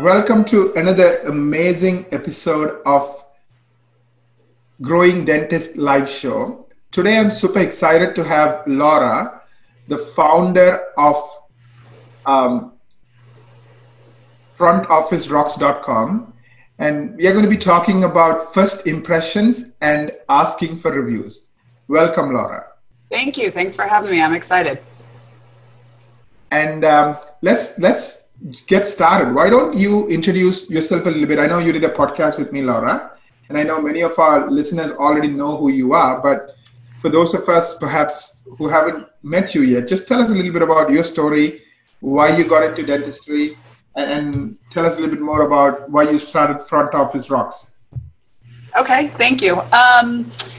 Welcome to another amazing episode of Growing Dentist live show. Today I'm super excited to have Laura, the founder of frontofficerocks.com, and we are going to be talking about first impressions and asking for reviews. Welcome, Laura. Thank you. Thanks for having me. I'm excited. And let's get started. Why don't you introduce yourself a little bit? I know you did a podcast with me, Laura, and I know many of our listeners already know who you are, but for those of us perhaps who haven't met you yet, just tell us a little bit about your story, why you got into dentistry, and tell us a little bit more about why you started Front Office Rocks. Okay, thank you.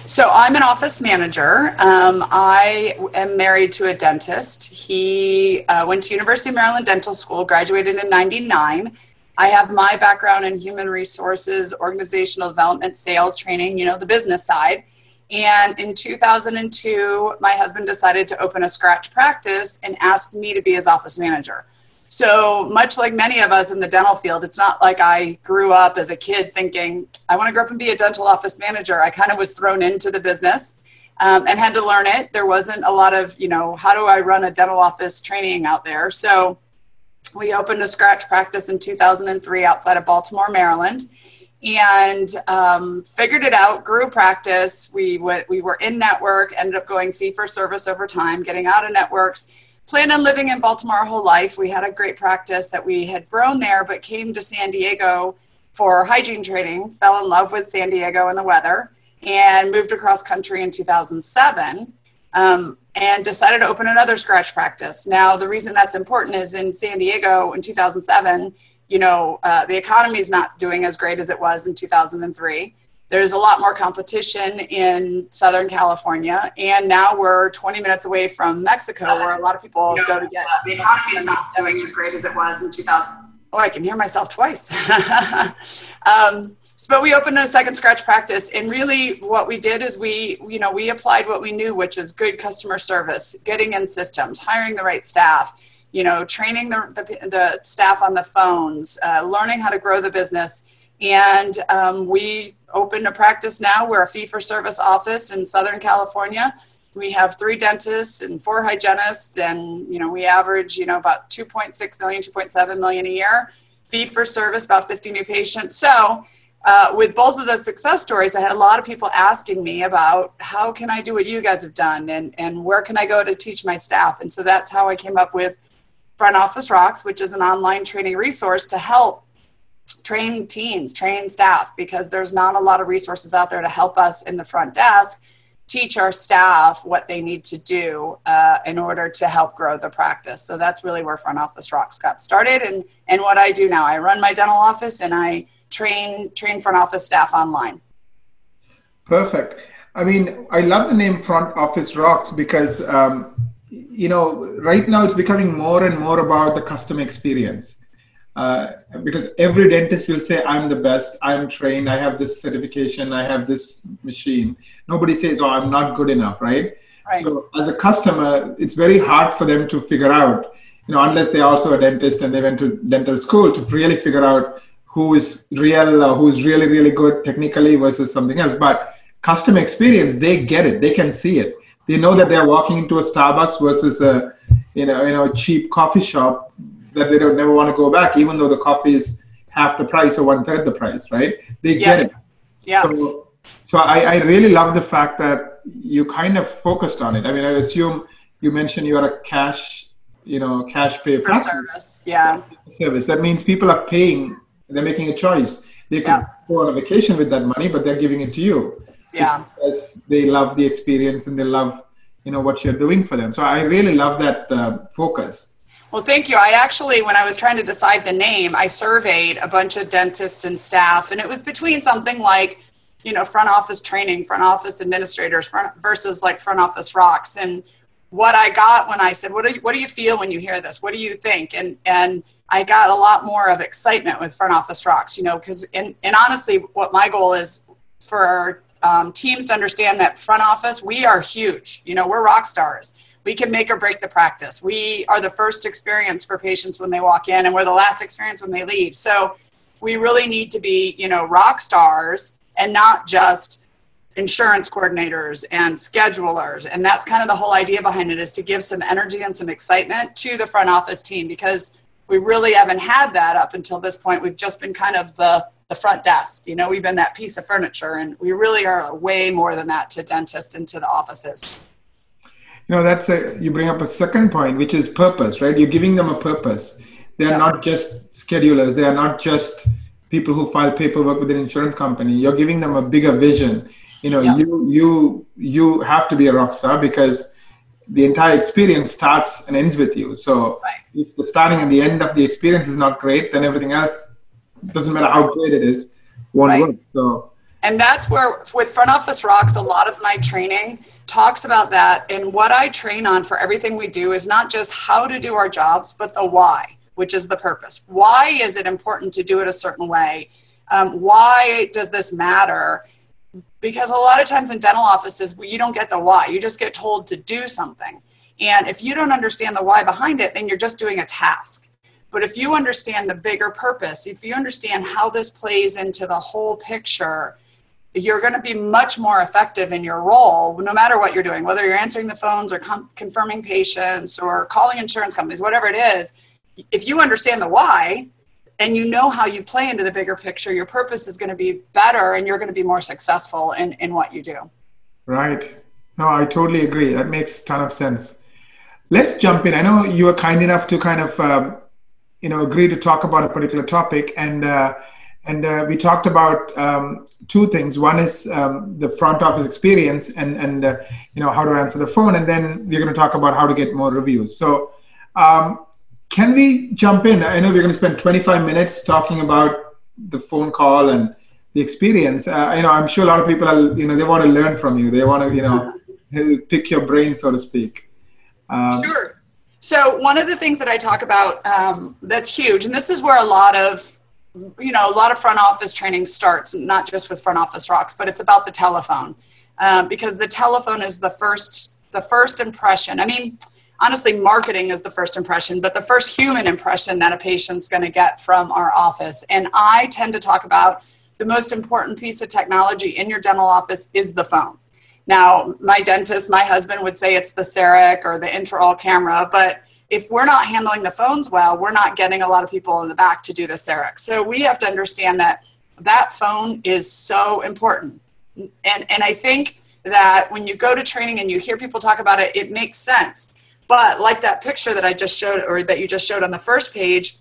So I'm an office manager. I am married to a dentist. He went to University of Maryland Dental School, graduated in '99. I have my background in human resources, organizational development, sales training, the business side. And in 2002, my husband decided to open a scratch practice and asked me to be his office manager. So much like many of us in the dental field, it's not like I grew up as a kid thinking, I want to grow up and be a dental office manager. I kind of was thrown into the business and had to learn it. There wasn't a lot of, how do I run a dental office training out there? So we opened a scratch practice in 2003 outside of Baltimore, Maryland, and figured it out, grew practice. We were in network, ended up going fee for service over time, getting out of networks. Planned on living in Baltimore our whole life. We had a great practice that we had grown there, but came to San Diego for hygiene training, fell in love with San Diego and the weather, and moved across country in 2007 and decided to open another scratch practice. Now, the reason that's important is in San Diego in 2007, the economy is not doing as great as it was in 2003. There's a lot more competition in Southern California, and now we're 20 minutes away from Mexico, where a lot of people go to get. The economy is not doing as great as it was in 2000. Oh, I can hear myself twice. But we opened a second scratch practice, and really what we did is we applied what we knew, which is good customer service, getting in systems, hiring the right staff, training the staff on the phones, learning how to grow the business, and we opened a practice now. We're a fee-for-service office in Southern California. We have 3 dentists and 4 hygienists, and we average about 2.6 million, 2.7 million a year. Fee-for-service, about 50 new patients. So with both of those success stories, I had a lot of people asking me about how can I do what you guys have done, and where can I go to teach my staff? And so that's how I came up with Front Office Rocks, which is an online training resource to help train teams, train staff, because there's not a lot of resources out there to help us in the front desk teach our staff what they need to do in order to help grow the practice. So that's really where Front Office Rocks got started, and what I do now. I run my dental office and I train front office staff online. Perfect. I mean, I love the name Front Office Rocks because, right now it's becoming more and more about the customer experience. Because every dentist will say, I'm the best, I'm trained, I have this certification, I have this machine. Nobody says, oh, I'm not good enough, right? So as a customer, it's very hard for them to figure out, unless they're also a dentist and they went to dental school, to really figure out who is real or who's really, really good technically versus something else. But customer experience, they get it, they can see it. They know that they're walking into a Starbucks versus a cheap coffee shop that they don't never want to go back, even though the coffee is half the price or 1/3 the price, right? They get it. Yeah. So I really love the fact that you kind of focused on it. I mean, I assume you mentioned you are a cash pay for service. Yeah. Service. That means people are paying, they're making a choice. They can go on a vacation with that money, but they're giving it to you. Yeah. Because they love the experience and they love, what you're doing for them. So I really love that focus. Well, thank you. I actually, when I was trying to decide the name, I surveyed a bunch of dentists and staff, and it was between something like, front office training, front office administrators, versus like Front Office Rocks. And what I got when I said, what do you feel when you hear this? What do you think? And I got a lot more of excitement with Front Office Rocks, because, and honestly, what my goal is for teams to understand that front office, we are huge. We're rock stars. we can make or break the practice. We are the first experience for patients when they walk in, and we're the last experience when they leave. So we really need to be, you know, rock stars and not just insurance coordinators and schedulers. And that's kind of the whole idea behind it, is to give some energy and some excitement to the front office team, because we really haven't had that up until this point. We've just been kind of the front desk. You know, we've been that piece of furniture, and we really are way more than that to dentists and to the offices. You know, you bring up a second point, which is purpose, right? You're giving them a purpose. They're not just schedulers. They are not just people who file paperwork with an insurance company. You're giving them a bigger vision. You know, you have to be a rock star, because the entire experience starts and ends with you. So if the starting and the end of the experience is not great, then everything else, doesn't matter how great it is, won't work. So, and that's where, with Front Office Rocks, a lot of my training talks about that. And what I train on for everything we do is not just how to do our jobs, but the why, which is the purpose. Why is it important to do it a certain way? Why does this matter? Because a lot of times in dental offices, you don't get the why. You just get told to do something. And if you don't understand the why behind it, then you're just doing a task. But if you understand the bigger purpose, if you understand how this plays into the whole picture, you're going to be much more effective in your role, no matter what you're doing, whether you're answering the phones or confirming patients or calling insurance companies, whatever it is. If you understand the why, and you know how you play into the bigger picture, your purpose is going to be better, and you're going to be more successful in what you do. Right. No, I totally agree. That makes a ton of sense. Let's jump in. I know you were kind enough to kind of, agree to talk about a particular topic. And we talked about two things. One is the front office experience and how to answer the phone. And then we're going to talk about how to get more reviews. So, can we jump in? I know we're going to spend 25 minutes talking about the phone call and the experience. I'm sure a lot of people are, they want to learn from you. They want to, pick your brain, so to speak. Sure. So one of the things that I talk about that's huge, and this is where a lot of front office training starts, not just with Front Office Rocks, but it's about the telephone, because the telephone is the first impression. I mean, honestly, marketing is the first impression, but the first human impression that a patient's going to get from our office. And I tend to talk about the most important piece of technology in your dental office is the phone. Now, my dentist, my husband would say it's the CEREC or the intraoral camera, but if we're not handling the phones well, we're not getting a lot of people in the back to do the CEREC. So we have to understand that that phone is so important. And I think that when you go to training and you hear people talk about it, it makes sense. But like that picture that I just showed, or that you just showed on the first page,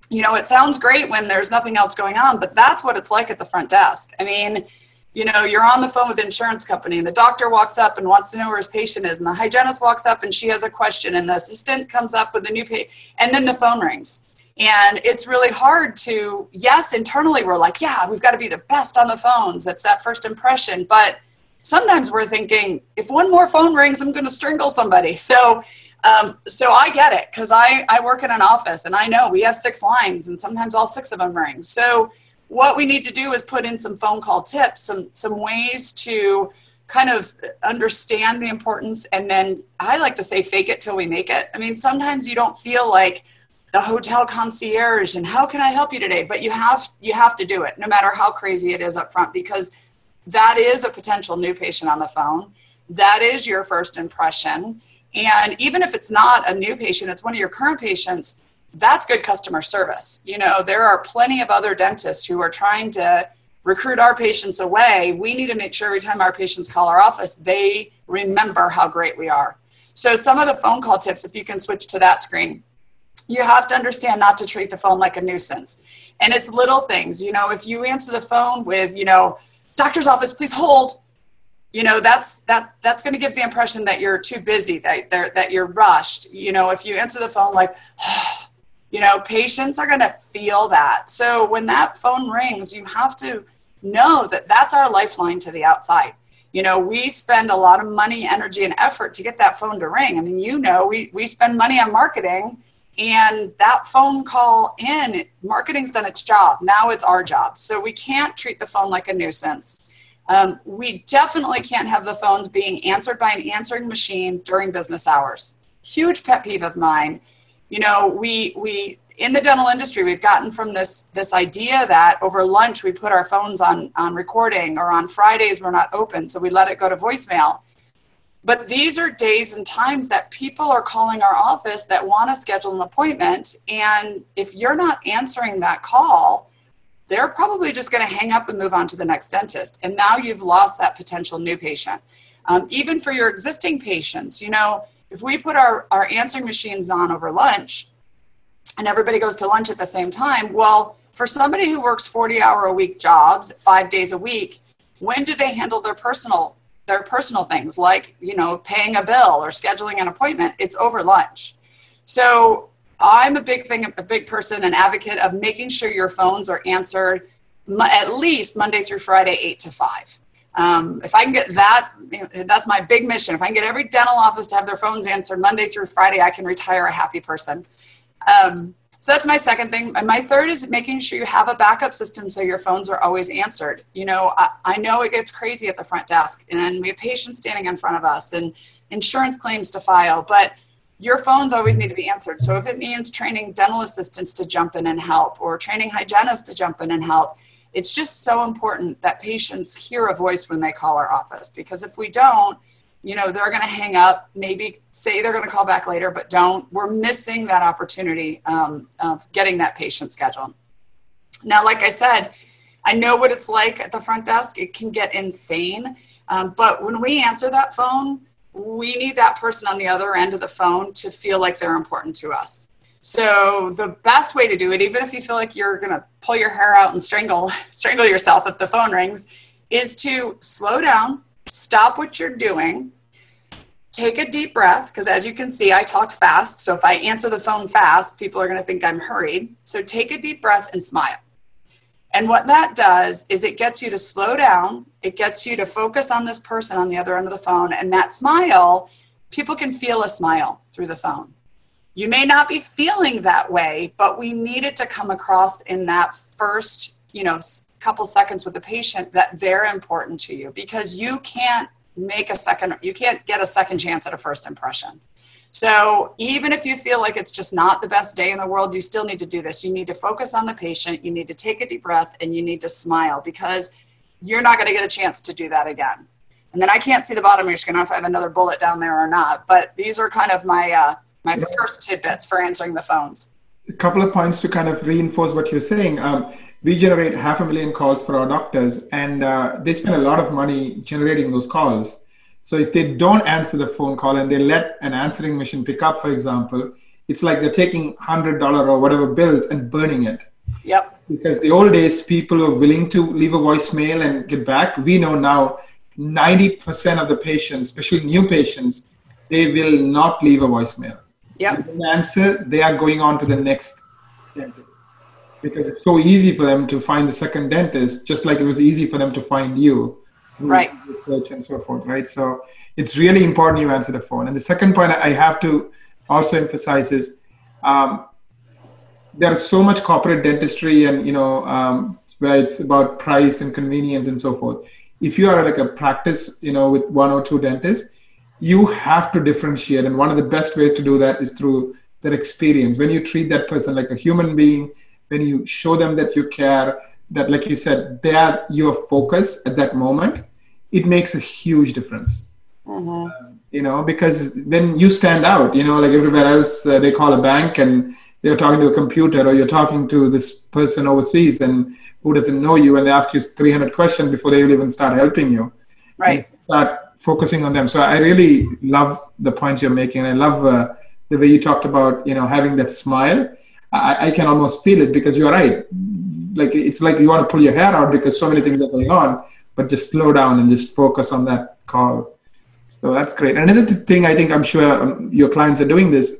it sounds great when there's nothing else going on, but that's what it's like at the front desk. I mean, you're on the phone with the insurance company, and the doctor walks up and wants to know where his patient is, and the hygienist walks up and she has a question, and the assistant comes up with a new patient, and then the phone rings. And it's really hard to, yes, internally we're like, yeah, we've got to be the best on the phones. It's that first impression. But sometimes we're thinking, if one more phone rings, I'm going to strangle somebody. So I get it, because I work in an office, and I know we have 6 lines, and sometimes all 6 of them ring. So what we need to do is put in some phone call tips, some ways to kind of understand the importance. And then I like to say, fake it till we make it. I mean, sometimes you don't feel like the hotel concierge and how can I help you today? But you have to do it, no matter how crazy it is up front, because that is a potential new patient on the phone. That is your first impression. And even if it's not a new patient, it's one of your current patients, that's good customer service. There are plenty of other dentists who are trying to recruit our patients away. We need to make sure every time our patients call our office, they remember how great we are. So some of the phone call tips, if you can switch to that screen, you have to understand not to treat the phone like a nuisance. And it's little things. If you answer the phone with, doctor's office, please hold. That's going to give the impression that you're too busy, that you're rushed. If you answer the phone like, patients are going to feel that. So when that phone rings, you have to know that that's our lifeline to the outside. We spend a lot of money, energy, and effort to get that phone to ring. I mean, we spend money on marketing, and that phone call in, marketing's done its job. Now it's our job. So we can't treat the phone like a nuisance. We definitely can't have the phones being answered by an answering machine during business hours. Huge pet peeve of mine. You know, we in the dental industry, we've gotten from this idea that over lunch we put our phones on recording, or on Fridays we're not open, so we let it go to voicemail. But these are days and times that people are calling our office that want to schedule an appointment. And if you're not answering that call, they're probably just going to hang up and move on to the next dentist. And now you've lost that potential new patient. Even for your existing patients, you know, if we put our answering machines on over lunch and everybody goes to lunch at the same time, well, for somebody who works 40-hour-a-week jobs, 5 days a week, when do they handle their personal things, like, you know, paying a bill or scheduling an appointment? It's over lunch. So I'm a big person, an advocate of making sure your phones are answered at least Monday through Friday, 8 to 5. If I can get that, that's my big mission. If I can get every dental office to have their phones answered Monday through Friday, I can retire a happy person. So that's my second thing. And my third is making sure you have a backup system so your phones are always answered. You know, I know it gets crazy at the front desk, and we have patients standing in front of us and insurance claims to file, but your phones always need to be answered. So if it means training dental assistants to jump in and help, or training hygienists to jump in and help, it's just so important that patients hear a voice when they call our office, because if we don't, you know, they're going to hang up, maybe say they're going to call back later, but don't. We're missing that opportunity of getting that patient scheduled. Now, like I said, I know what it's like at the front desk. It can get insane. But when we answer that phone, we need that person on the other end of the phone to feel like they're important to us. So the best way to do it, even if you feel like you're going to pull your hair out and strangle yourself if the phone rings, is to slow down, stop what you're doing, take a deep breath, because as you can see, I talk fast. So if I answer the phone fast, people are going to think I'm hurried. So take a deep breath and smile. And what that does is it gets you to slow down. It gets you to focus on this person on the other end of the phone. And that smile, people can feel a smile through the phone. You may not be feeling that way, but we need it to come across in that first, you know, couple seconds with the patient that they're important to you, because you can't get a second chance at a first impression. So even if you feel like it's just not the best day in the world, you still need to do this. You need to focus on the patient. You need to take a deep breath, and you need to smile, because you're not going to get a chance to do that again. And then I can't see the bottom of your screen. I don't know if I have another bullet down there or not, but these are kind of my first tidbits for answering the phones. A couple of points to kind of reinforce what you're saying. We generate 500,000 calls for our doctors, and they spend a lot of money generating those calls. So if they don't answer the phone call and they let an answering machine pick up, for example, it's like they're taking $100 or whatever bills and burning it. Yep. Because the old days, people were willing to leave a voicemail and get back. We know now 90% of the patients, especially new patients, they will not leave a voicemail. Yep. If they answer, they are going on to the next dentist, because it's so easy for them to find the second dentist, just like it was easy for them to find you. Right. Research and so forth, right? So it's really important you answer the phone. And the second point I have to also emphasize is there's so much corporate dentistry, and where it's about price and convenience and so forth. If you are like a practice, with one or two dentists, you have to differentiate. And one of the best ways to do that is through their experience. When you treat that person like a human being, when you show them that you care, that, like you said, they are your focus at that moment, it makes a huge difference. Mm-hmm. Because then you stand out, like everywhere else, they call a bank and they're talking to a computer, or you're talking to this person overseas and who doesn't know you, and they ask you 300 questions before they will even start helping you. Right. You start focusing on them. So I really love the points you're making. I love the way you talked about, having that smile. I can almost feel it, because you're right. Like, it's like you want to pull your hair out because so many things are going on, but just slow down and just focus on that call. So that's great. Another thing, I'm sure your clients are doing this.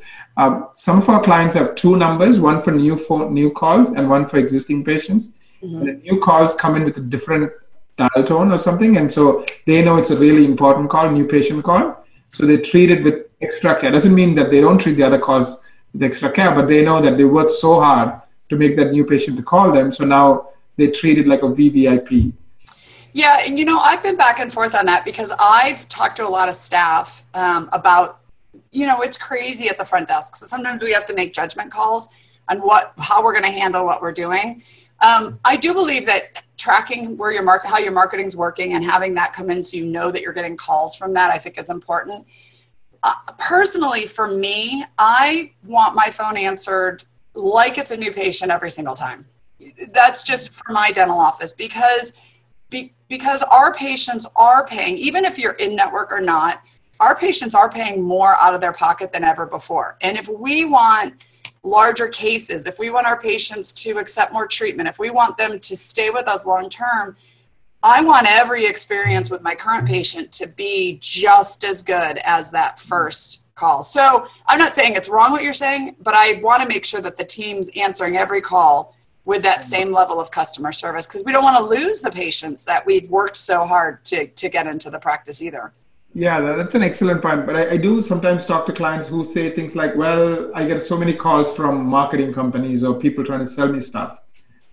Some of our clients have two numbers, one for new calls and one for existing patients. Mm-hmm. And the new calls come in with a different dial tone or something. And so they know it's a really important call, new patient call. So they treat it with extra care. Doesn't mean that they don't treat the other calls with extra care, but they know that they work so hard to make that new patient to call them. So now they treat it like a VVIP. Yeah, and I've been back and forth on that because I've talked to a lot of staff about, it's crazy at the front desk. So sometimes we have to make judgment calls on how we're going to handle what we're doing. I do believe that tracking where how your marketing's working and having that come in so you know that you're getting calls from that, I think is important. Personally, for me, I want my phone answered like it's a new patient every single time. That's just for my dental office because our patients are paying, even if you're in network or not, our patients are paying more out of their pocket than ever before. And if we want larger cases, if we want our patients to accept more treatment, if we want them to stay with us long term, I want every experience with my current patient to be just as good as that first call. So I'm not saying it's wrong what you're saying, but I want to make sure that the team's answering every call with that same level of customer service, because we don't want to lose the patients that we've worked so hard to get into the practice either. Yeah, that's an excellent point. But I do sometimes talk to clients who say things like, well, I get so many calls from marketing companies or people trying to sell me stuff.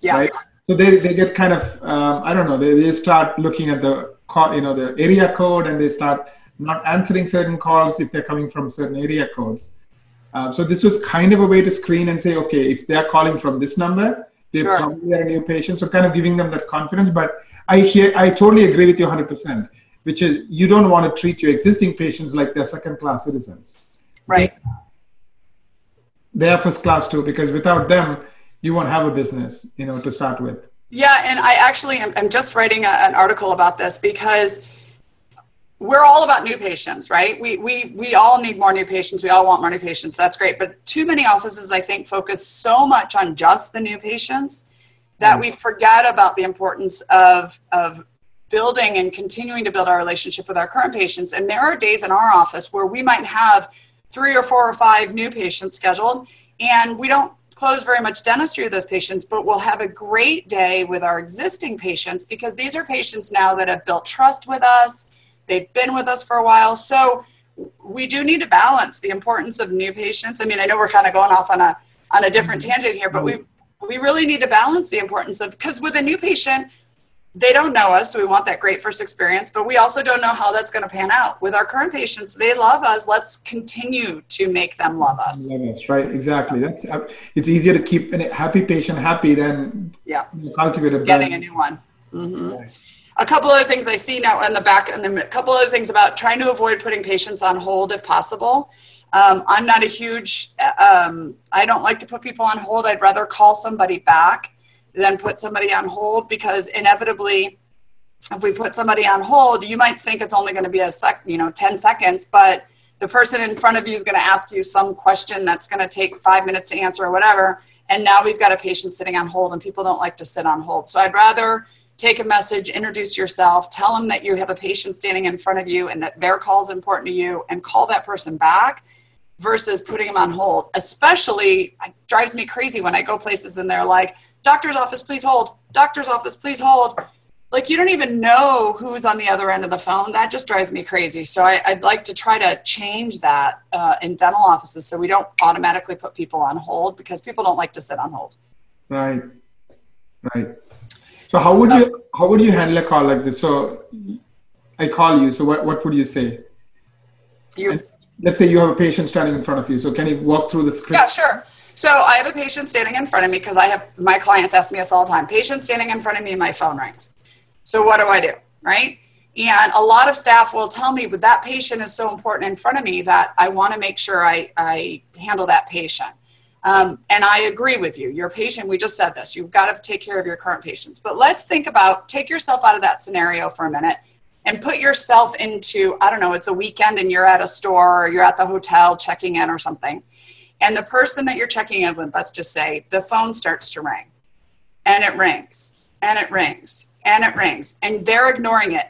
Yeah. Right? So they get kind of, I don't know, they start looking at the call, the area code, and they start not answering certain calls if they're coming from certain area codes. So this was kind of a way to screen and say, okay, if they're calling from this number, they Sure. probably are a new patient. So kind of giving them that confidence. But I totally agree with you 100%, which is you don't want to treat your existing patients like they're second-class citizens. Right. They're first class too, because without them, you won't have a business, to start with. Yeah, and I actually am just writing an article about this because we're all about new patients, right? We all need more new patients. We all want more new patients. That's great. But too many offices, I think, focus so much on just the new patients that we forget about the importance of building and continuing to build our relationship with our current patients. And there are days in our office where we might have 3 or 4 or 5 new patients scheduled, and we don't close very much dentistry with those patients, but we'll have a great day with our existing patients because these are patients now that have built trust with us. They've been with us for a while. So we do need to balance the importance of new patients. I mean, I know we're kind of going off on a different tangent here, but we really need to balance the importance of, because with a new patient, they don't know us, so we want that great first experience, but we also don't know how that's going to pan out. With our current patients, they love us. Let's continue to make them love us. Right, exactly. It's easier to keep a happy patient happy than cultivate a getting a new one. Mm-hmm. Right. A couple other things I see now in the back, and then a couple other things about trying to avoid putting patients on hold if possible. I'm not a huge, I don't like to put people on hold. I'd rather call somebody back than put somebody on hold, because inevitably, if we put somebody on hold, you might think it's only going to be 10 seconds, but the person in front of you is going to ask you some question that's going to take 5 minutes to answer or whatever. And now we've got a patient sitting on hold, and people don't like to sit on hold. So I'd rather take a message, introduce yourself, tell them that you have a patient standing in front of you and that their call is important to you, and call that person back versus putting them on hold. Especially, it drives me crazy when I go places and they're like, doctor's office, please hold. Doctor's office, please hold. Like, you don't even know who's on the other end of the phone. That just drives me crazy. So I'd like to try to change that in dental offices so we don't automatically put people on hold, because people don't like to sit on hold. Right. So how would you handle a call like this? So I call you. So what would you say? Let's say you have a patient standing in front of you. So can you walk through the script? Yeah, sure. So I have a patient standing in front of me, because my clients ask me this all the time. Patient standing in front of me, my phone rings. So what do? Right? And a lot of staff will tell me, but that patient is so important in front of me that I want to make sure I handle that patient. And I agree with you. Your patient, we just said this, you've got to take care of your current patients. But let's think about, take yourself out of that scenario for a minute and put yourself into, I don't know, it's a weekend and you're at a store or you're at the hotel checking in or something. And the person that you're checking in with, let's just say, the phone starts to ring, and it rings, and it rings, and it rings, and they're ignoring it.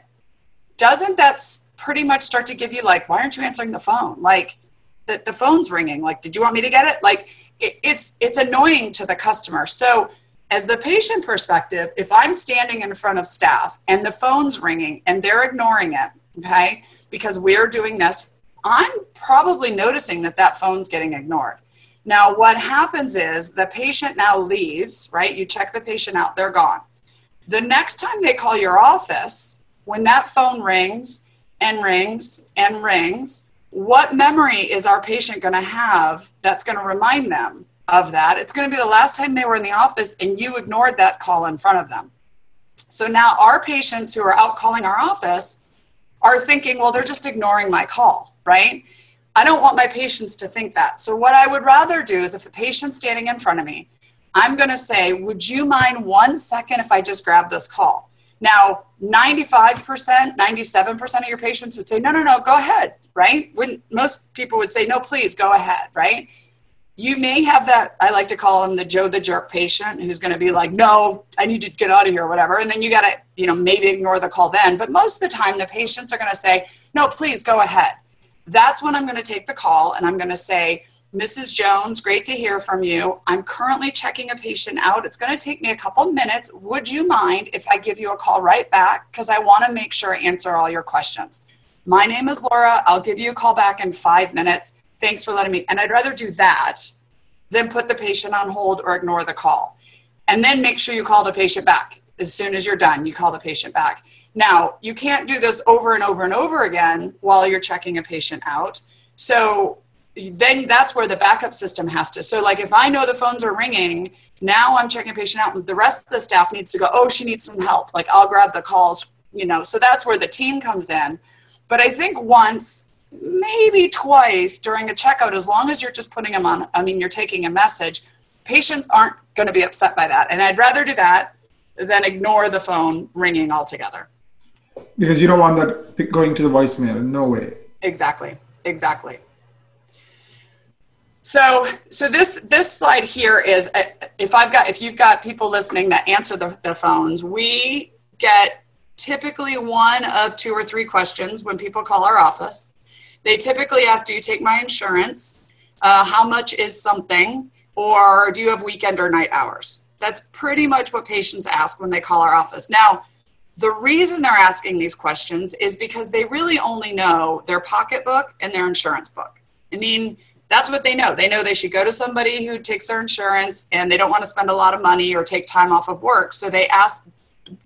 Doesn't that pretty much start to give you, like, why aren't you answering the phone? Like, the phone's ringing. Like, did you want me to get it? Like, it's annoying to the customer. So as the patient perspective, if I'm standing in front of staff and the phone's ringing and they're ignoring it, okay, because we're doing this, I'm probably noticing that phone's getting ignored. Now, what happens is the patient now leaves, right? You check the patient out, they're gone. The next time they call your office, when that phone rings and rings and rings, what memory is our patient going to have that's going to remind them of that? It's going to be the last time they were in the office and you ignored that call in front of them. So now our patients who are out calling our office are thinking, well, they're just ignoring my call, right? I don't want my patients to think that. So what I would rather do is if a patient's standing in front of me, I'm going to say, would you mind 1 second if I just grab this call? Now, 95%, 97% of your patients would say, no, no, no, go ahead, right? When most people would say, no, please go ahead, right? You may have that, I like to call him the Joe the jerk patient who's going to be like, no, I need to get out of here or whatever. And then you got to, maybe ignore the call then. But most of the time, the patients are going to say, no, please go ahead. That's when I'm going to take the call and I'm going to say, Mrs. Jones, great to hear from you. I'm currently checking a patient out. It's going to take me a couple minutes. Would you mind if I give you a call right back? Because I want to make sure I answer all your questions. My name is Laura. I'll give you a call back in 5 minutes. Thanks for letting me. And I'd rather do that than put the patient on hold or ignore the call. And then make sure you call the patient back. As soon as you're done, you call the patient back. Now, you can't do this over and over and over again while you're checking a patient out. So then that's where the backup system has to. So like if I know the phones are ringing, now I'm checking a patient out and the rest of the staff needs to go, oh, she needs some help. Like I'll grab the calls, so that's where the team comes in. But I think once, maybe twice during a checkout, as long as you're just putting them on, you're taking a message, patients aren't going to be upset by that. And I'd rather do that than ignore the phone ringing altogether. Because you don't want that going to the voicemail. No way. Exactly. So this slide here is if you've got people listening that answer the phones, we get typically 1 of 2 or 3 questions when people call our office. They typically ask, do you take my insurance? How much is something? Or do you have weekend or night hours? That's pretty much what patients ask when they call our office. Now, the reason they're asking these questions is because they really only know their pocketbook and their insurance book. That's what they know. They know they should go to somebody who takes their insurance and they don't want to spend a lot of money or take time off of work. So they ask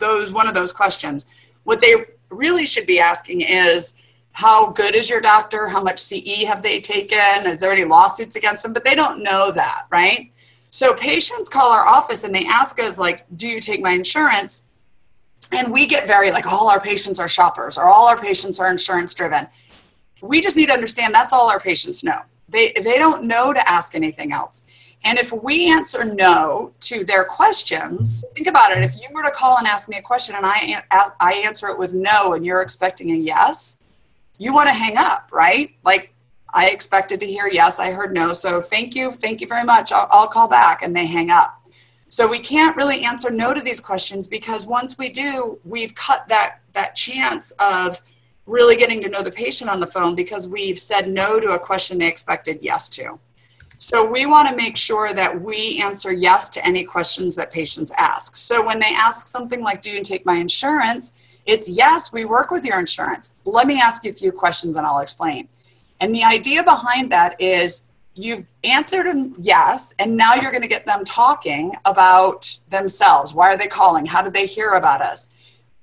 one of those questions. What they really should be asking is, how good is your doctor? How much CE have they taken? Is there any lawsuits against them? But they don't know that, right? So patients call our office and they ask us like, do you take my insurance? And we get very like, all our patients are shoppers or all our patients are insurance driven. We just need to understand that's all our patients know. They don't know to ask anything else. And if we answer no to their questions, think about it. If you were to call and ask me a question and I answer it with no and you're expecting a yes, you want to hang up, right? Like I expected to hear yes, I heard no. So thank you very much. I'll call back, and they hang up. So we can't really answer no to these questions because once we do, we've cut that chance of really getting to know the patient on the phone because we've said no to a question they expected yes to. So we want to make sure that we answer yes to any questions that patients ask. So when they ask something like, do you take my insurance? It's yes, we work with your insurance. Let me ask you a few questions and I'll explain. And the idea behind that is you've answered them yes, and now you're going to get them talking about themselves. Why are they calling? How did they hear about us?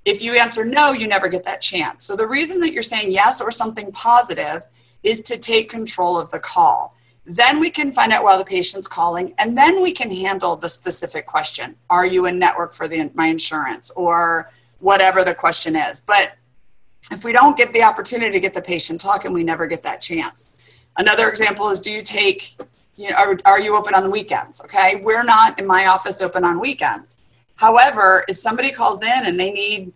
If you answer no, you never get that chance. So the reason that you're saying yes or something positive is to take control of the call. Then we can find out why the patient's calling, and then we can handle the specific question. Are you in network for my insurance, or whatever the question is? But if we don't give the opportunity to get the patient talking, we never get that chance. Another example is, do you take, are you open on the weekends? Okay, we're not in my office open on weekends. However, if somebody calls in and they need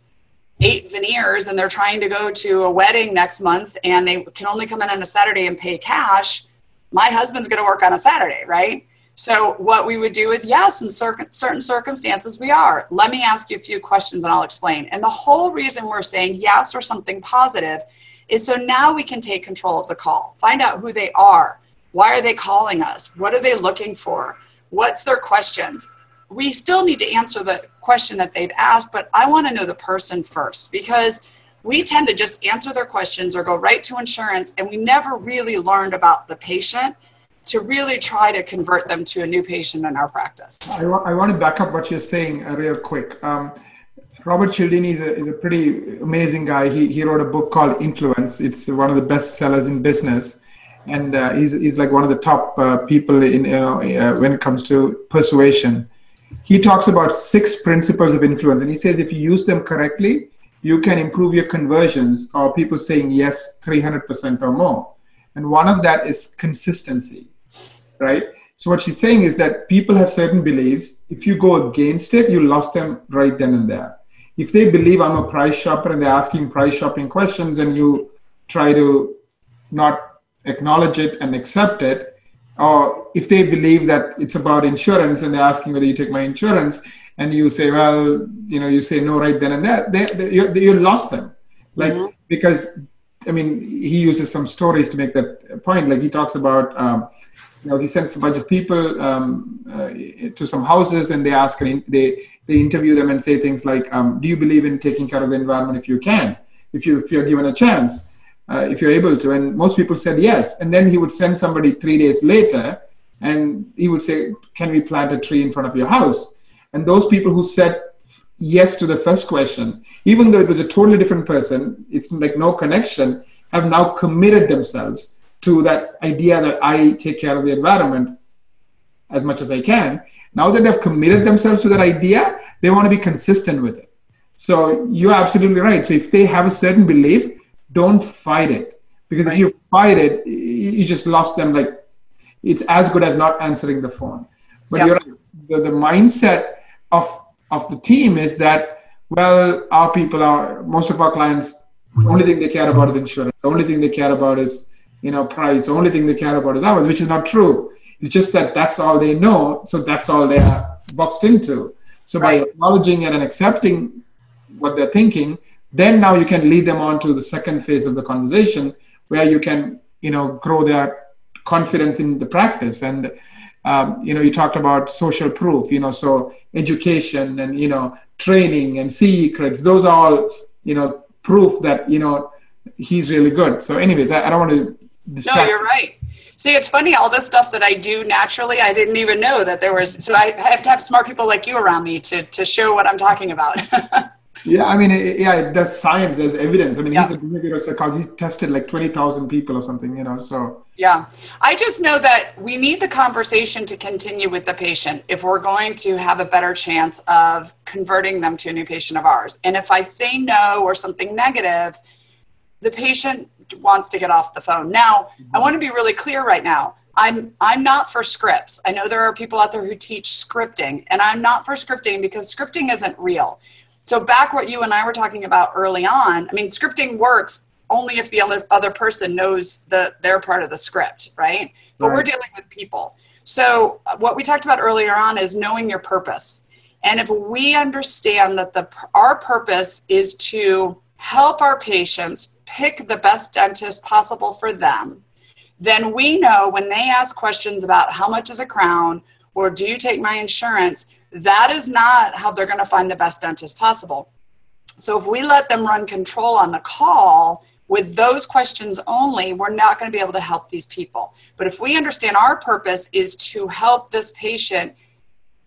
8 veneers and they're trying to go to a wedding next month and they can only come in on a Saturday and pay cash, my husband's going to work on a Saturday, right? So what we would do is, yes, in certain circumstances we are. Let me ask you a few questions and I'll explain. And the whole reason we're saying yes or something positive is so now we can take control of the call. Find out who they are. Why are they calling us? What are they looking for? What's their questions? We still need to answer the question that they've asked, but I want to know the person first, because we tend to just answer their questions or go right to insurance, and we never really learned about the patient to really try to convert them to a new patient in our practice. I want to back up what you're saying real quick. Robert Cialdini is a pretty amazing guy. He wrote a book called Influence. It's one of the best sellers in business. And he's like one of the top people in when it comes to persuasion. He talks about 6 principles of influence, and he says if you use them correctly, you can improve your conversions or people saying yes 300% or more. And one of that is consistency, right? So what she's saying is that people have certain beliefs. If you go against it, you lost them right then and there. If they believe I'm a price shopper and they're asking price shopping questions and you try to not acknowledge it and accept it, or if they believe that it's about insurance and they're asking whether you take my insurance and you say, well, you say no right then and there, you lost them. Like, because, I mean, he uses some stories to make that point. Like he talks about, he sends a bunch of people to some houses and they ask, they interview them and say things like, do you believe in taking care of the environment if you can, if you're given a chance? If you're able to, and most people said yes. And then he would send somebody 3 days later and he would say, can we plant a tree in front of your house? And those people who said yes to the first question, even though it was a totally different person, it's like no connection, have now committed themselves to that idea that I take care of the environment as much as I can. Now that they've committed themselves to that idea, they want to be consistent with it. So you're absolutely right. So if they have a certain belief, don't fight it, because if you fight it, you just lost them. Like it's as good as not answering the phone. But you're right. The mindset of the team is that, well, most of our clients, the only thing they care about is insurance. The only thing they care about is, price. The only thing they care about is hours, which is not true. It's just that that's all they know. So that's all they are boxed into. So by acknowledging it and accepting what they're thinking, then now you can lead them on to the second phase of the conversation where you can, grow their confidence in the practice. And, you talked about social proof, so education and, training and secrets, those are all, proof that, he's really good. So anyways, I don't want to distract. No, you're right. See, it's funny, all this stuff that I do naturally, I didn't even know that there was, so I have to have smart people like you around me to show what I'm talking about. Yeah, I mean, there's science, there's evidence. I mean, he's a behavioral psychologist. He tested like 20,000 people or something, so. Yeah, I just know that we need the conversation to continue with the patient if we're going to have a better chance of converting them to a new patient of ours. And if I say no or something negative, the patient wants to get off the phone. Now, I want to be really clear right now. I'm not for scripts. I know there are people out there who teach scripting, and I'm not for scripting because scripting isn't real. So back what you and I were talking about early on, I mean, scripting works only if the other person knows their part of the script, right? But we're dealing with people. So what we talked about earlier on is knowing your purpose. And if we understand that our purpose is to help our patients pick the best dentist possible for them, then we know when they ask questions about how much is a crown or do you take my insurance, that is not how they're going to find the best dentist possible. So if we let them run control on the call with those questions only, we're not going to be able to help these people. But if we understand our purpose is to help this patient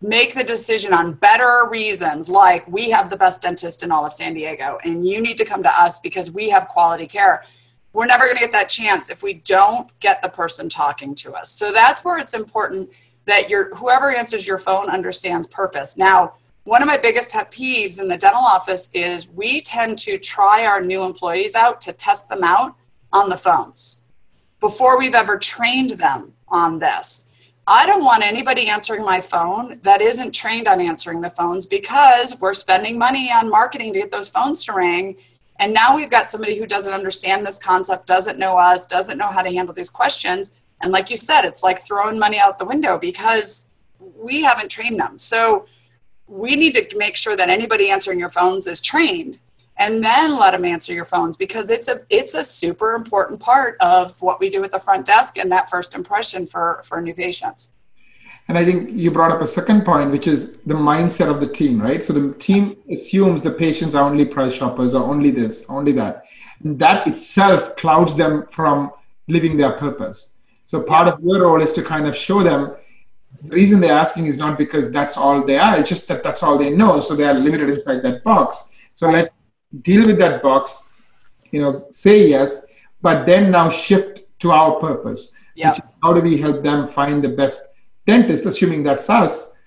make the decision on better reasons, like we have the best dentist in all of San Diego and you need to come to us because we have quality care, we're never going to get that chance if we don't get the person talking to us. So that's where it's important that whoever answers your phone understands purpose. Now, one of my biggest pet peeves in the dental office is we tend to try our new employees out to test them out on the phones before we've ever trained them on this. I don't want anybody answering my phone that isn't trained on answering the phones because we're spending money on marketing to get those phones to ring. And now we've got somebody who doesn't understand this concept, doesn't know us, doesn't know how to handle these questions. And like you said, it's like throwing money out the window because we haven't trained them. So we need to make sure that anybody answering your phones is trained and then let them answer your phones because it's a super important part of what we do at the front desk and that first impression for new patients. And I think you brought up a second point, which is the mindset of the team, right? So the team assumes the patients are only price shoppers or only this, only that. And that itself clouds them from living their purpose. So part of your role is to kind of show them, the reason they're asking is not because that's all they are. It's just that that's all they know. So they are limited inside that box. So let's deal with that box, say yes, but then now shift to our purpose. Yeah. Which is how do we help them find the best dentist, assuming that's us?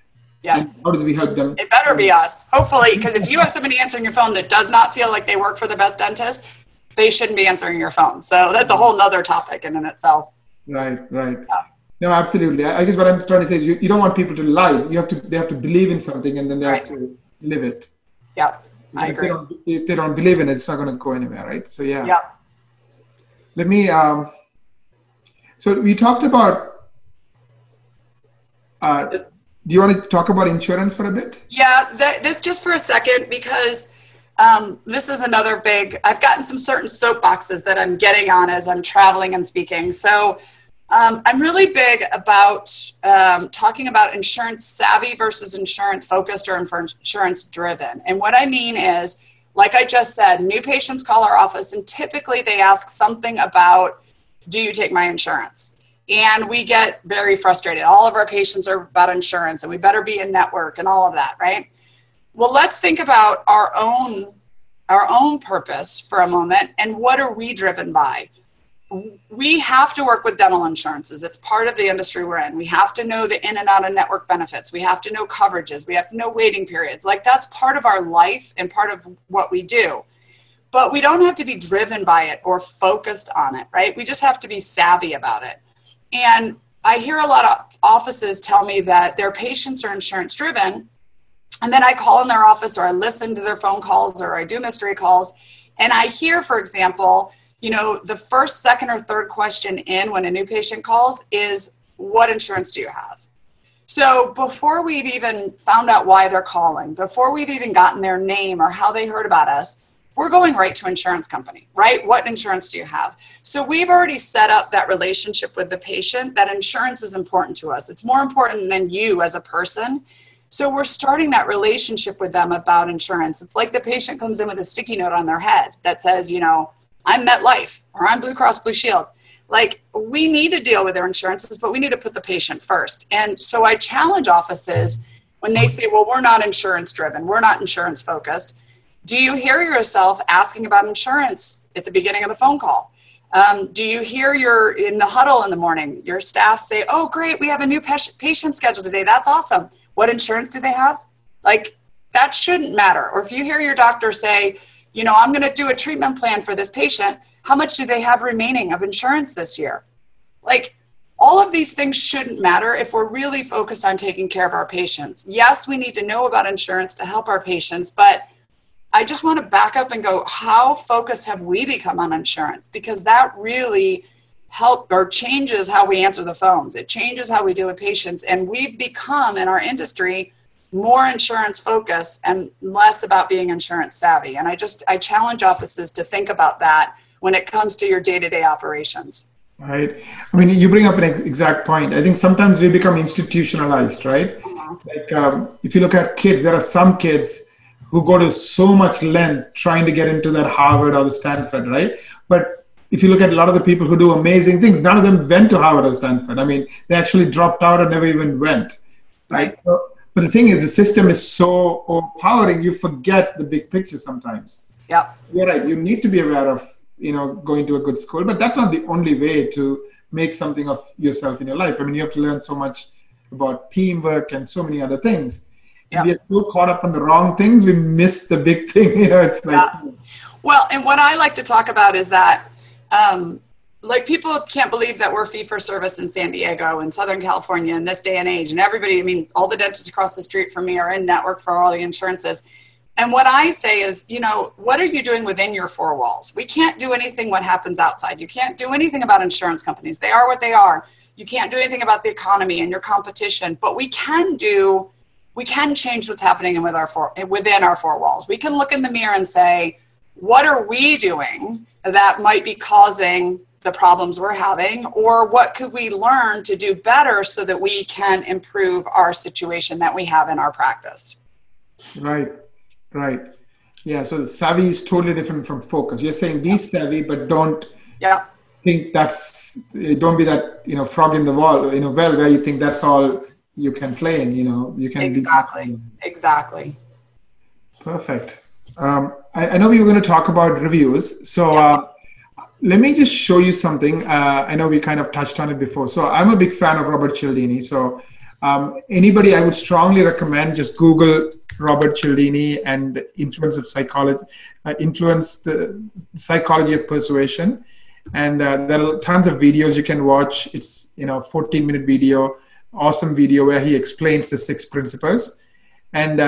Yeah. And how do we help them? It better be us, hopefully, because if you have somebody answering your phone that does not feel like they work for the best dentist, they shouldn't be answering your phone. So that's a whole nother topic in itself. Right. Yeah. No, absolutely. I guess what I'm trying to say is you don't want people to lie. They have to believe in something, and then they have to live it. Yeah, I agree. If they don't believe in it, it's not going to go anywhere, right? So yeah. Yeah. Let me. So we talked about. Do you want to talk about insurance for a bit? Yeah, this just for a second, because this is another big, I've gotten some certain soapboxes that I'm getting on as I'm traveling and speaking. So I'm really big about talking about insurance savvy versus insurance focused or insurance driven. And what I mean is, like I just said, new patients call our office and typically they ask something about, do you take my insurance? And we get very frustrated. All of our patients are about insurance and we better be in network and all of that, right? Well, let's think about our own purpose for a moment, and what are we driven by? We have to work with dental insurances. It's part of the industry we're in. We have to know the in and out of network benefits. We have to know coverages. We have to know waiting periods. Like, that's part of our life and part of what we do. But we don't have to be driven by it or focused on it, right? We just have to be savvy about it. And I hear a lot of offices tell me that their patients are insurance driven. And then I call in their office, or I listen to their phone calls, or I do mystery calls. And I hear, for example, the first, second, or third question in when a new patient calls is, what insurance do you have? So before we've even found out why they're calling, before we've even gotten their name or how they heard about us, we're going right to insurance company, right? What insurance do you have? So we've already set up that relationship with the patient, that insurance is important to us. It's more important than you as a person. So we're starting that relationship with them about insurance. It's like the patient comes in with a sticky note on their head that says, I'm MetLife or I'm Blue Cross Blue Shield. Like, we need to deal with their insurances, but we need to put the patient first. And so I challenge offices when they say, well, we're not insurance driven, we're not insurance focused. Do you hear yourself asking about insurance at the beginning of the phone call? Do you hear in the huddle in the morning, your staff say, oh, great, we have a new patient scheduled today. That's awesome. What insurance do they have? Like, that shouldn't matter. Or if you hear your doctor say, I'm going to do a treatment plan for this patient, how much do they have remaining of insurance this year? Like, all of these things shouldn't matter if we're really focused on taking care of our patients. Yes, we need to know about insurance to help our patients, but I just want to back up and go, how focused have we become on insurance? Because that really changes how we answer the phones. It changes how we deal with patients. And we've become, in our industry, more insurance focused and less about being insurance savvy. And I challenge offices to think about that when it comes to your day-to-day operations. Right. I mean, you bring up an exact point. I think sometimes we become institutionalized, right? Like, if you look at kids, there are some kids who go to so much length trying to get into that Harvard or the Stanford, right? But if you look at a lot of the people who do amazing things, none of them went to Harvard or Stanford. I mean, they actually dropped out or never even went, right? But the thing is, the system is so overpowering, you forget the big picture sometimes. Yeah. You're right. You need to be aware of, going to a good school, but that's not the only way to make something of yourself in your life. I mean, you have to learn so much about teamwork and so many other things. If we are so caught up on the wrong things, we miss the big thing. It's like, well, and what I like to talk about is that, people can't believe that we're fee for service in San Diego and Southern California in this day and age. And everybody, all the dentists across the street from me are in network for all the insurances. And what I say is, what are you doing within your four walls? We can't do anything what happens outside. You can't do anything about insurance companies. They are what they are. You can't do anything about the economy and your competition, but we can change what's happening within our four walls. We can look in the mirror and say, what are we doing that might be causing the problems we're having, or what could we learn to do better so that we can improve our situation that we have in our practice? Right. Yeah, so the savvy is totally different from focus. You're saying be savvy, but don't think don't be that, frog in the wall, well, where you think that's all you can play in, you can be. Exactly. Perfect. I know we were going to talk about reviews. So Yes. let me just show you something. I know we kind of touched on it before. So I'm a big fan of Robert Cialdini. So anybody, I would strongly recommend just Google Robert Cialdini and influence of psychology, influence the psychology of persuasion. And there are tons of videos you can watch. It's 14-minute video, awesome video where he explains the 6 principles. And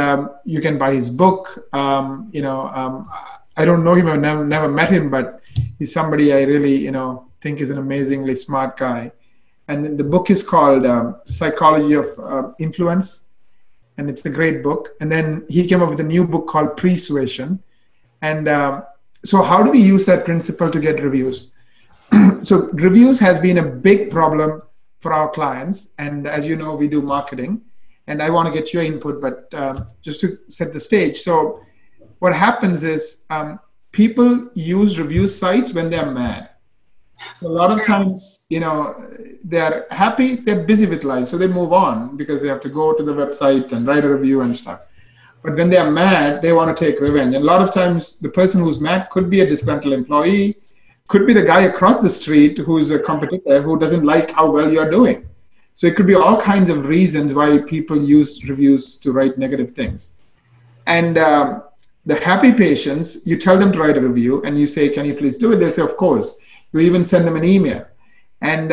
you can buy his book. I don't know him. I've never met him, but he's somebody I really think is an amazingly smart guy. And the book is called Psychology of Influence, and it's a great book. And then he came up with a new book called Persuasion. And so how do we use that principle to get reviews? So reviews has been a big problem for our clients. And as you know, we do marketing. And I want to get your input, but just to set the stage. So what happens is people use review sites when they're mad. So a lot of times, they're happy, they're busy with life, so they move on because they have to go to the website and write a review and stuff. But when they're mad, they want to take revenge. And a lot of times, the person who's mad could be a disgruntled employee, could be the guy across the street who's a competitor who doesn't like how well you're doing. So it could be all kinds of reasons why people use reviews to write negative things. And the happy patients, you tell them to write a review and you say, can you please do it? They say, of course. You even send them an email. And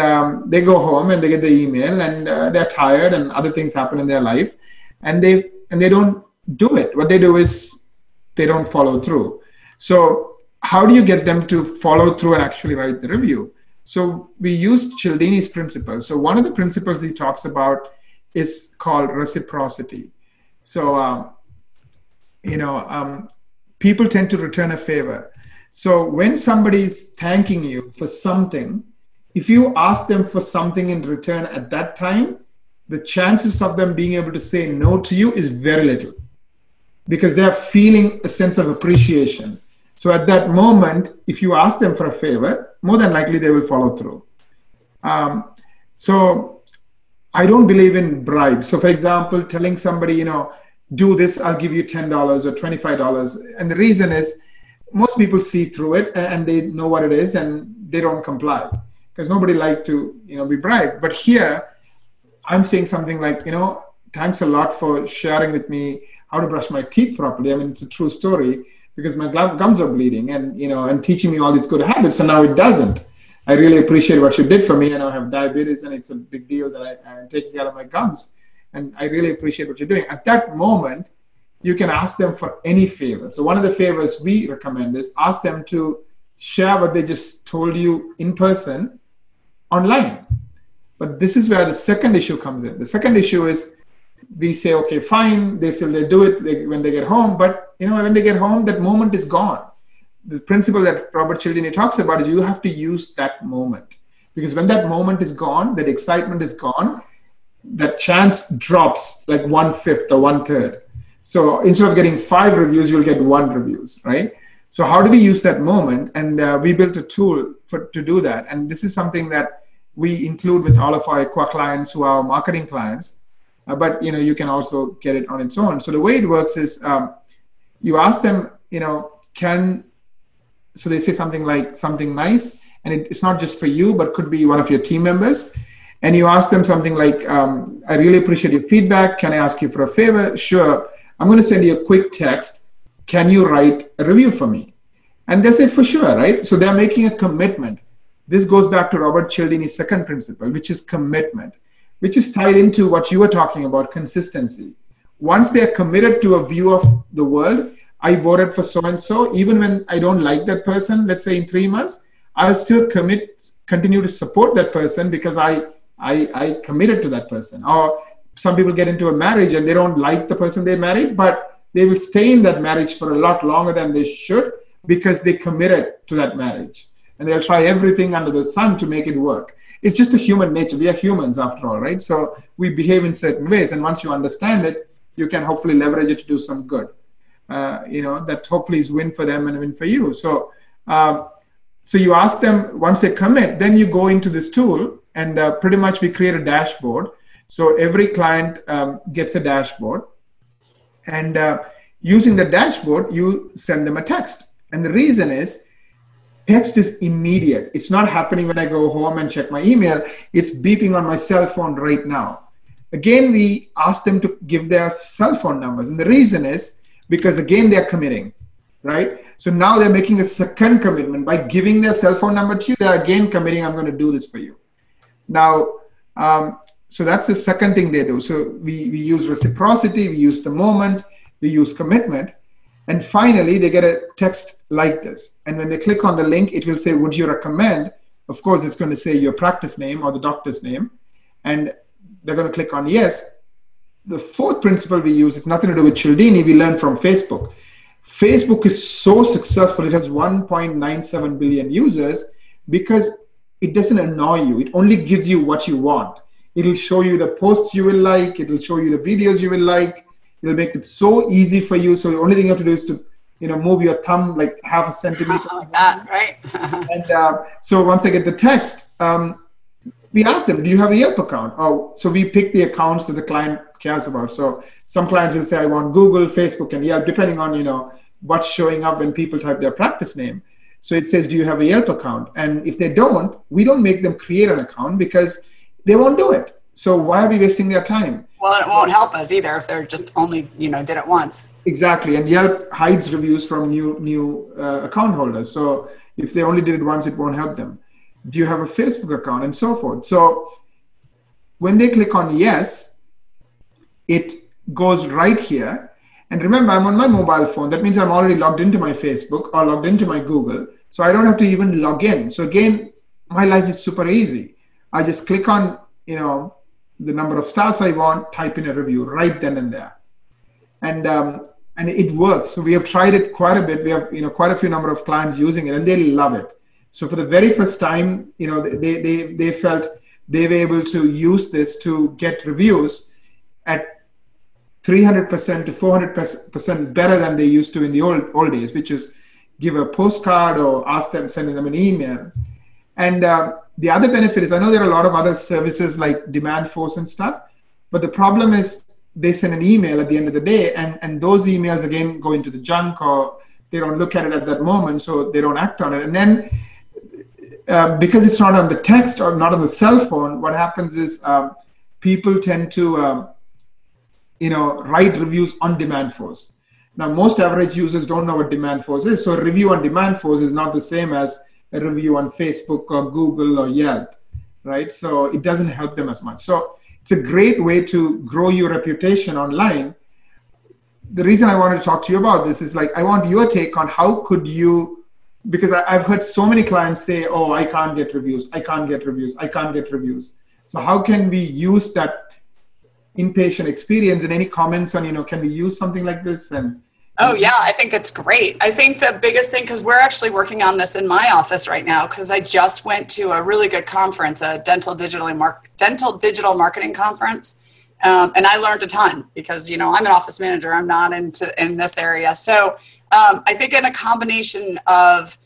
they go home and they get the email and they're tired and other things happen in their life. And they don't do it. What they do is they don't follow through. So how do you get them to follow through and actually write the review? So we used Cialdini's principles. So one of the principles he talks about is called reciprocity. So, people tend to return a favor. So when somebody's thanking you for something, if you ask them for something in return at that time, the chances of them being able to say no to you is very little because they're feeling a sense of appreciation. So at that moment, if you ask them for a favor, more than likely they will follow through. So I don't believe in bribes. So for example, telling somebody, do this, I'll give you $10 or $25. And the reason is most people see through it and they know what it is and they don't comply because nobody likes to, be bribed. But here I'm saying something like, thanks a lot for sharing with me how to brush my teeth properly. I mean, it's a true story. Because my gums are bleeding and teaching me all these good habits, and now it doesn't. I really appreciate what you did for me, and I have diabetes, and it's a big deal that I'm taking care of my gums, and I really appreciate what you're doing. At that moment, you can ask them for any favor. So one of the favors we recommend is ask them to share what they just told you in person online. But this is where the second issue comes in. The second issue is we say, okay, fine. They say they do it when they get home, but when they get home, that moment is gone. The principle that Robert Cialdini talks about is you have to use that moment. Because when that moment is gone, that excitement is gone, that chance drops like 1/5 or 1/3. So instead of getting 5 reviews, you'll get 1 reviews, right? So how do we use that moment? And we built a tool to do that. And this is something that we include with all of our clients who are our marketing clients. But you can also get it on its own. So the way it works is you ask them, so they say something like something nice, and it's not just for you, but could be one of your team members. And you ask them something like, I really appreciate your feedback. Can I ask you for a favor? Sure. I'm going to send you a quick text. Can you write a review for me? And they'll say, for sure, right? So they're making a commitment. This goes back to Robert Cialdini's second principle, which is commitment, which is tied into what you were talking about, consistency. Once they're committed to a view of the world, I voted for so-and-so, even when I don't like that person, let's say in 3 months, I'll still continue to support that person because I committed to that person. Or some people get into a marriage and they don't like the person they married, but they will stay in that marriage for a lot longer than they should because they committed to that marriage. And they'll try everything under the sun to make it work. It's just a human nature. We are humans after all, right? So we behave in certain ways. And once you understand it, you can hopefully leverage it to do some good. That hopefully is win for them and win for you. So you ask them, once they commit, then you go into this tool and pretty much we create a dashboard. So every client gets a dashboard, and using the dashboard, you send them a text. And the reason is, text is immediate. It's not happening when I go home and check my email. It's beeping on my cell phone right now. Again, we ask them to give their cell phone numbers. And the reason is because, again, they're committing, right? So now they're making a second commitment. By giving their cell phone number to you, they're again committing, I'm going to do this for you. Now, so that's the second thing they do. So we use reciprocity, we use the moment, we use commitment. And finally, they get a text like this. And when they click on the link, it will say, would you recommend? Of course, it's going to say your practice name or the doctor's name. And they're going to click on yes. The fourth principle we use, it's nothing to do with Cialdini, we learned from Facebook. Facebook is so successful. It has 1.97 billion users because it doesn't annoy you. It only gives you what you want. It'll show you the posts you will like. It'll show you the videos you will like. It'll make it so easy for you. So the only thing you have to do is to, move your thumb like half a centimeter. Like that, right? And so once they get the text, we ask them, do you have a Yelp account? Oh, so we pick the accounts that the client cares about. So some clients will say, I want Google, Facebook, and Yelp, depending on, what's showing up when people type their practice name. So it says, do you have a Yelp account? And if they don't, we don't make them create an account because they won't do it. So why are we wasting their time? Well, it won't help us either if they're just only, did it once. Exactly. And Yelp hides reviews from new account holders. So if they only did it once, it won't help them. Do you have a Facebook account? And so forth. So when they click on yes, it goes right here. And remember, I'm on my mobile phone. That means I'm already logged into my Facebook or logged into my Google. So I don't have to even log in. So again, my life is super easy. I just click on, the number of stars I want, type in a review right then and there. And it works. So we have tried it quite a bit. We have, quite a few number of clients using it and they love it. So for the very first time, they felt they were able to use this to get reviews at 300% to 400% better than they used to in the old days, which is give a postcard or send them an email. And the other benefit is, I know there are a lot of other services like Demand Force and stuff, but the problem is they send an email at the end of the day, and those emails again go into the junk, or they don't look at it at that moment, so they don't act on it. And then because it's not on the text or not on the cell phone, what happens is people tend to write reviews on Demand Force. Now, most average users don't know what Demand Force is, so a review on Demand Force is not the same as a review on Facebook or Google or Yelp, right? So it doesn't help them as much. So it's a great way to grow your reputation online. The reason I wanted to talk to you about this is I want your take on how could you, because I've heard so many clients say, oh, I can't get reviews, I can't get reviews, I can't get reviews. So how can we use that inpatient experience, and any comments on, can we use something like this? Oh, yeah, I think it's great. I think the biggest thing, because we're actually working on this in my office right now, because I just went to a really good conference, a dental digital marketing conference. And I learned a ton because, I'm an office manager. I'm not in this area. So I think in a combination of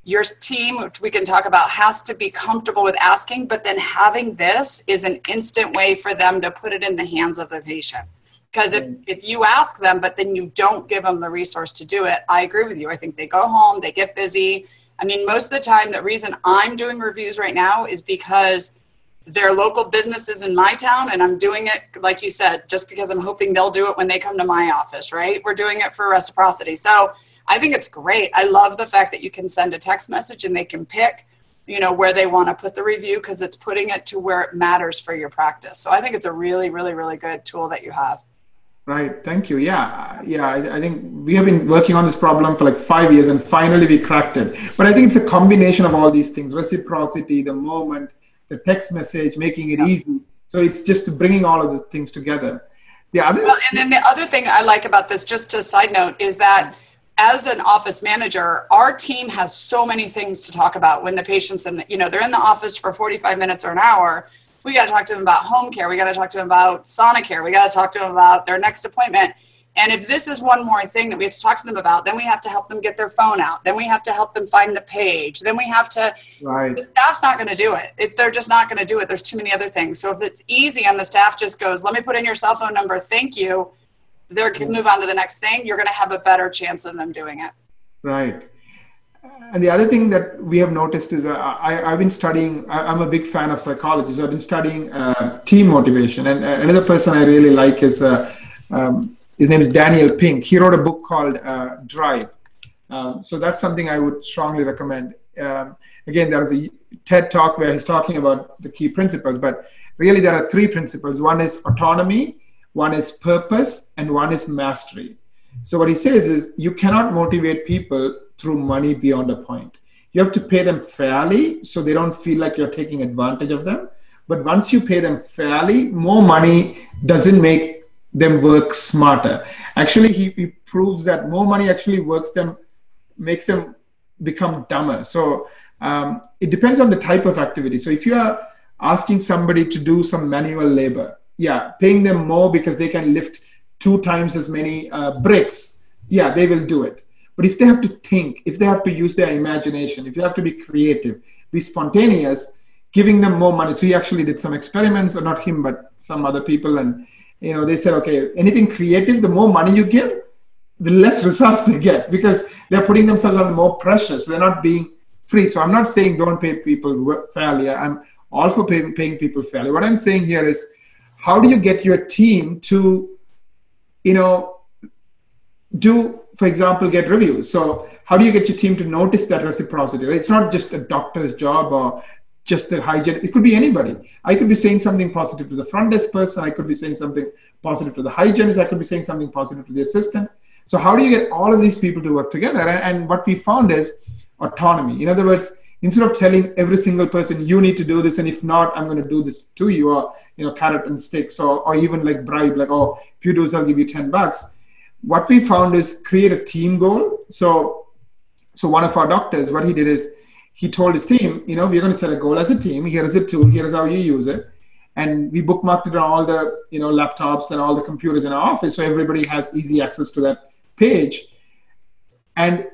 your team, which we can talk about, has to be comfortable with asking, but then having this is an instant way for them to put it in the hands of the patient. Because if you ask them, but then you don't give them the resource to do it, I agree with you. I think they go home, they get busy. I mean, most of the time, the reason I'm doing reviews right now is because they're local businesses in my town, and I'm doing it, like you said, just because I'm hoping they'll do it when they come to my office, right? We're doing it for reciprocity. So I think it's great. I love the fact that you can send a text message and they can pick, where they want to put the review, because it's putting it to where it matters for your practice. So I think it's a really, really, really good tool that you have. Right. Thank you. Yeah. I think we have been working on this problem for 5 years, and finally we cracked it. But I think it's a combination of all these things: reciprocity, the moment, the text message, making it easy. So it's just bringing all of the things together. And then the other thing I like about this, just a side note, is that as an office manager, our team has so many things to talk about when the patient's they're in the office for 45 minutes or an hour. We got to talk to them about home care. We got to talk to them about Sonicare. We got to talk to them about their next appointment. And if this is one more thing that we have to talk to them about, then we have to help them get their phone out. Then we have to help them find the page. Then we have to, the staff's not going to do it. They're just not going to do it. There's too many other things. So if it's easy and the staff just goes, let me put in your cell phone number, thank you, they can move on to the next thing, you're going to have a better chance of them doing it. Right. And the other thing that we have noticed is I've been studying, I'm a big fan of psychology, so I've been studying team motivation. And another person I really like is, his name is Daniel Pink. He wrote a book called Drive. So that's something I would strongly recommend. Again, there is a TED Talk where he's talking about the key principles, but really there are three principles. One is autonomy, one is purpose, and one is mastery. So what he says is you cannot motivate people through money beyond a point. You have to pay them fairly so they don't feel like you're taking advantage of them. But once you pay them fairly, more money doesn't make them work smarter. Actually, he proves that more money actually makes them become dumber. So it depends on the type of activity. So if you are asking somebody to do some manual labor, yeah, paying them more because they can lift 2 times as many bricks, yeah, they will do it. But if they have to think, if they have to use their imagination, if you have to be creative, be spontaneous, giving them more money. So he actually did some experiments, or not him, but some other people. And, they said, okay, anything creative, the more money you give, the less results they get because they're putting themselves under more pressure. So they're not being free. So I'm not saying don't pay people fairly. I'm all for paying people fairly. What I'm saying here is, how do you get your team to, do, for example, get reviews? So how do you get your team to notice that reciprocity? Right? It's not just a doctor's job or just a hygiene. It could be anybody. I could be saying something positive to the front desk person. I could be saying something positive to the hygienist. I could be saying something positive to the assistant. So how do you get all of these people to work together? And what we found is autonomy. In other words, instead of telling every single person, you need to do this, and if not, I'm going to do this to you, or, carrot and sticks, or even like bribe, like, oh, if you do this, I'll give you $10. What we found is create a team goal. So one of our doctors, what he did is he told his team, we're going to set a goal as a team. Here is a tool. Here is how you use it. And we bookmarked it on all the, laptops and all the computers in our office. So everybody has easy access to that page. And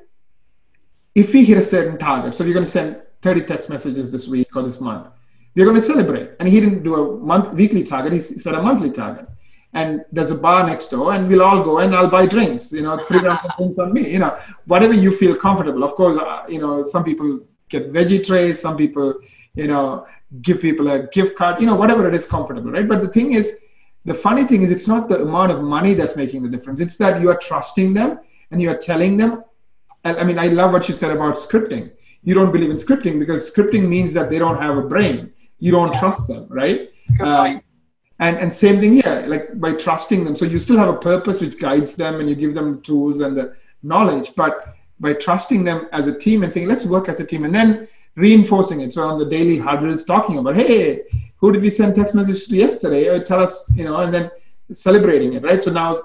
if we hit a certain target, so we're going to send 30 text messages this week or this month, we're going to celebrate. And he didn't do a weekly target. He set a monthly target. And there's a bar next door, and we'll all go and I'll buy drinks, 3 drinks on me, whatever you feel comfortable. Of course, some people get veggie trays, some people, give people a gift card, whatever it is comfortable, right? But the thing is, the funny thing is, it's not the amount of money that's making the difference. It's that you are trusting them and you are telling them. I mean, I love what you said about scripting. You don't believe in scripting because scripting means that they don't have a brain. You don't trust them, right? Good point. And same thing here, like by trusting them. So you still have a purpose which guides them and you give them tools and the knowledge, but by trusting them as a team and saying, let's work as a team, and then reinforcing it. So on the daily huddles, talking about, hey, who did we send text messages to yesterday? Or tell us, and then celebrating it, right? So now,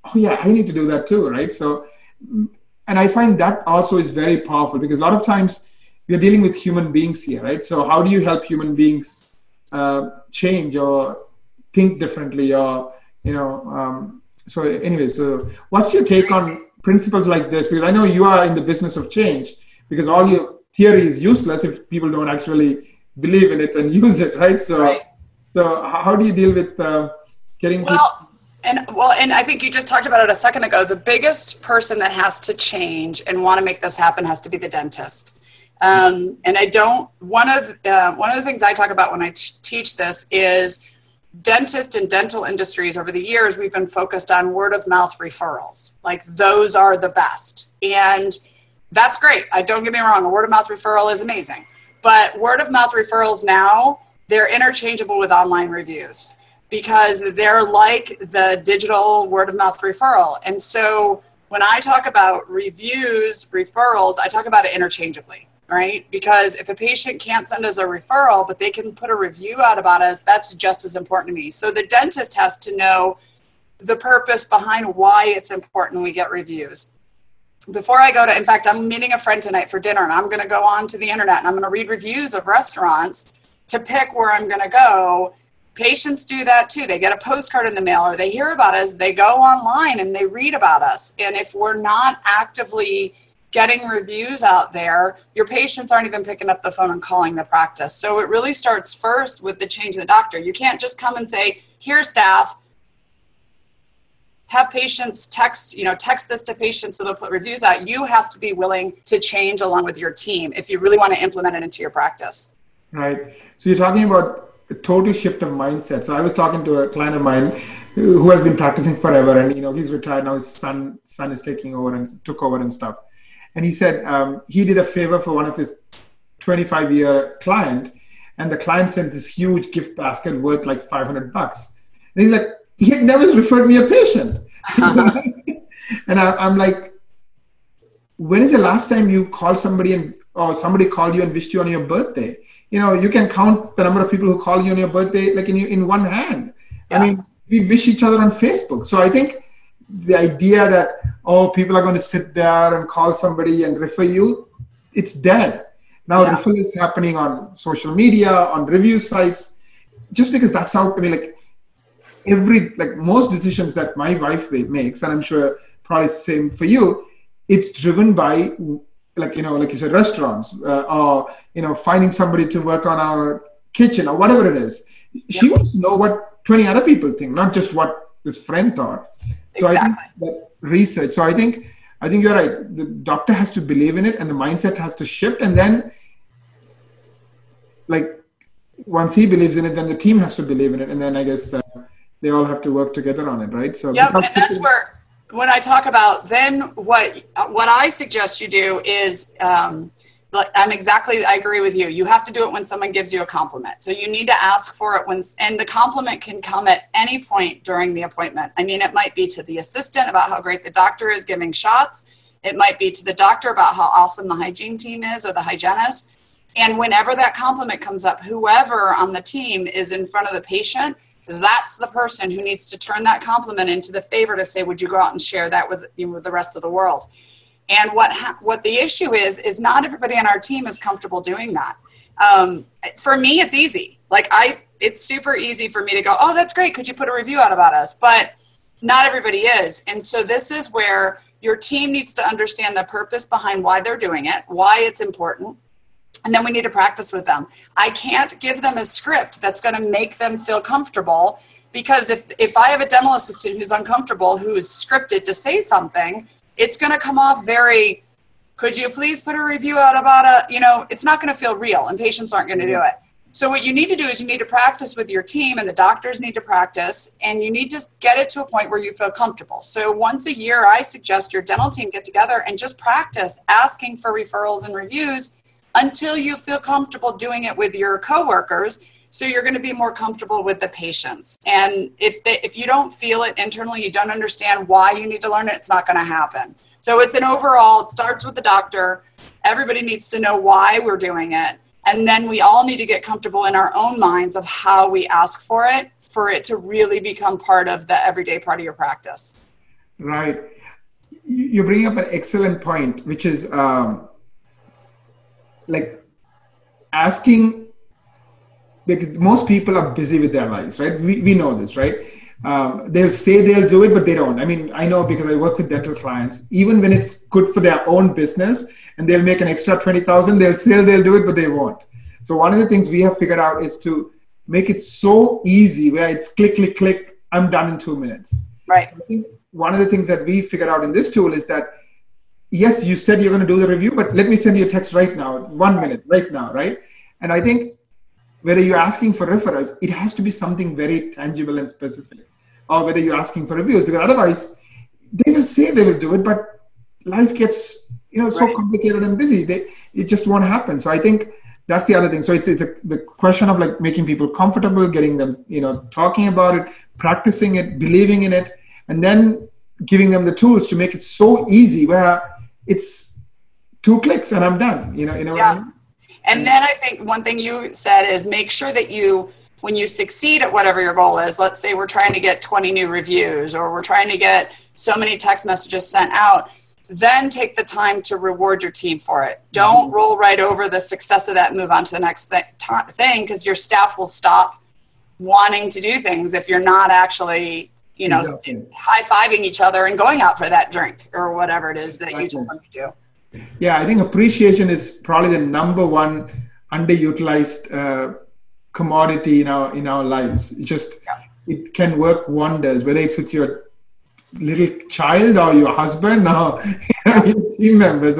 oh yeah, I need to do that too, right? So, and I find that also is very powerful because a lot of times we are dealing with human beings here, right? So how do you help human beings change or think differently, or so anyway, so what's your take on principles like this? Because I know you are in the business of change, because all your theory is useless if people don't actually believe in it and use it, right? So how do you deal with getting people? And I think you just talked about it a second ago. The biggest person that has to change and want to make this happen has to be the dentist. And one of the things I talk about when I teach this is dentist and dental industries. Over the years, we've been focused on word of mouth referrals. Like, those are the best. And that's great. Don't get me wrong. A word of mouth referral is amazing. But word of mouth referrals now, they're interchangeable with online reviews because they're like the digital word of mouth referral. And so when I talk about reviews, referrals, I talk about it interchangeably. Right? Because if a patient can't send us a referral, but they can put a review out about us, that's just as important to me. So the dentist has to know the purpose behind why it's important we get reviews. Before I go to, in fact, I'm meeting a friend tonight for dinner, and I'm going to go on to the internet and I'm going to read reviews of restaurants to pick where I'm going to go. Patients do that too. They get a postcard in the mail or they hear about us, they go online and they read about us. And if we're not actively getting reviews out there, your patients aren't even picking up the phone and calling the practice. So it really starts first with the change in the doctor. You can't just come and say, here, staff, have patients text this to patients so they'll put reviews out. You have to be willing to change along with your team if you really want to implement it into your practice. Right. So you're talking about a total shift of mindset. So I was talking to a client of mine who has been practicing forever, and he's retired now. His son is taking over and took over and stuff. And he said he did a favor for one of his 25-year client, and the client sent this huge gift basket worth like $500. And he's like, he had never referred me a patient. And I'm like, when is the last time you called somebody or somebody called you and wished you on your birthday? You can count the number of people who call you on your birthday like in one hand. Yeah. I mean, we wish each other on Facebook. So I think the idea that, people are going to sit there and call somebody and refer you, it's dead. Now referral is happening on social media, on review sites, just because that's how, most decisions that my wife makes, and I'm sure probably same for you, it's driven by like you said, restaurants or finding somebody to work on our kitchen or whatever it is. She wants to know what 20 other people think, not just what this friend thought. So exactly. I think that research. So I think you're right. The doctor has to believe in it, and the mindset has to shift. And then, once he believes in it, then the team has to believe in it. And then I guess they all have to work together on it, right? So and that's where, when I talk about then what I suggest you do is, I agree with you. You have to do it when someone gives you a compliment. So you need to ask for it and the compliment can come at any point during the appointment. It might be to the assistant about how great the doctor is giving shots. It might be to the doctor about how awesome the hygiene team is or the hygienist. And whenever that compliment comes up, whoever on the team is in front of the patient, that's the person who needs to turn that compliment into the favor to say, would you go out and share that with the rest of the world? And what the issue is not everybody on our team is comfortable doing that. For me, it's easy. It's super easy for me to go, oh, that's great. Could you put a review out about us? But not everybody is. And so this is where your team needs to understand the purpose behind why they're doing it, why it's important. And then we need to practice with them. I can't give them a script that's going to make them feel comfortable, because if I have a dental assistant who's uncomfortable, who is scripted to say something, it's going to come off very, could you please put a review out about it's not going to feel real, and patients aren't going to do it. So what you need to do is you need to practice with your team, and the doctors need to practice, and you need to get it to a point where you feel comfortable. So once a year, I suggest your dental team get together and just practice asking for referrals and reviews until you feel comfortable doing it with your coworkers. So you're going to be more comfortable with the patients. And if you don't feel it internally, you don't understand why you need to learn it, it's not going to happen. So it's an overall, it starts with the doctor. Everybody needs to know why we're doing it. And then we all need to get comfortable in our own minds of how we ask for it to really become part of the everyday part of your practice. Right. You bring up an excellent point, which is asking. Most people are busy with their lives, right? We know this, right? They'll say they'll do it, but they don't. I know because I work with dental clients. Even when it's good for their own business and they'll make an extra 20,000, they'll say they'll do it, but they won't. So one of the things we have figured out is to make it so easy where it's click, click, click, I'm done in 2 minutes. Right. So I think one of the things that we figured out in this tool is that, yes, you said you're going to do the review, but let me send you a text right now, 1 minute, right now, right? And I think whether you're asking for referrals, it has to be something very tangible and specific, or whether you're asking for reviews, because otherwise they will say they will do it, but life gets so complicated and busy. It just won't happen. So I think that's the other thing. So it's the question of making people comfortable, getting them talking about it, practicing it, believing in it, and then giving them the tools to make it so easy where it's 2 clicks and I'm done. You know what I mean? And then I think one thing you said is make sure that when you succeed at whatever your goal is, let's say we're trying to get 20 new reviews, or we're trying to get so many text messages sent out, then take the time to reward your team for it. Don't roll right over the success of that and move on to the next thing, because your staff will stop wanting to do things if you're not actually, Exactly. high-fiving each other and going out for that drink or whatever it is that you told them to do. Yeah, I think appreciation is probably the number one underutilized commodity in our lives. It can work wonders, whether it's with your little child or your husband or your team members.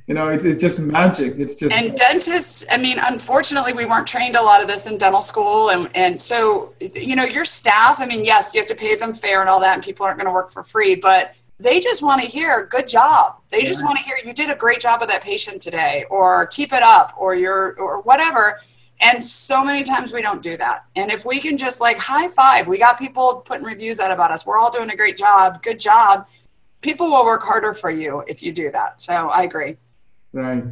It's just magic. And dentists, I mean, unfortunately, we weren't trained a lot of this in dental school. And so, your staff, I mean, yes, you have to pay them fair and all that, and people aren't going to work for free, but they just want to hear, good job. They just want to hear, you did a great job with that patient today, or keep it up, or whatever. And so many times we don't do that. And if we can just high five, we got people putting reviews out about us. We're all doing a great job. Good job. People will work harder for you if you do that. So I agree. Right.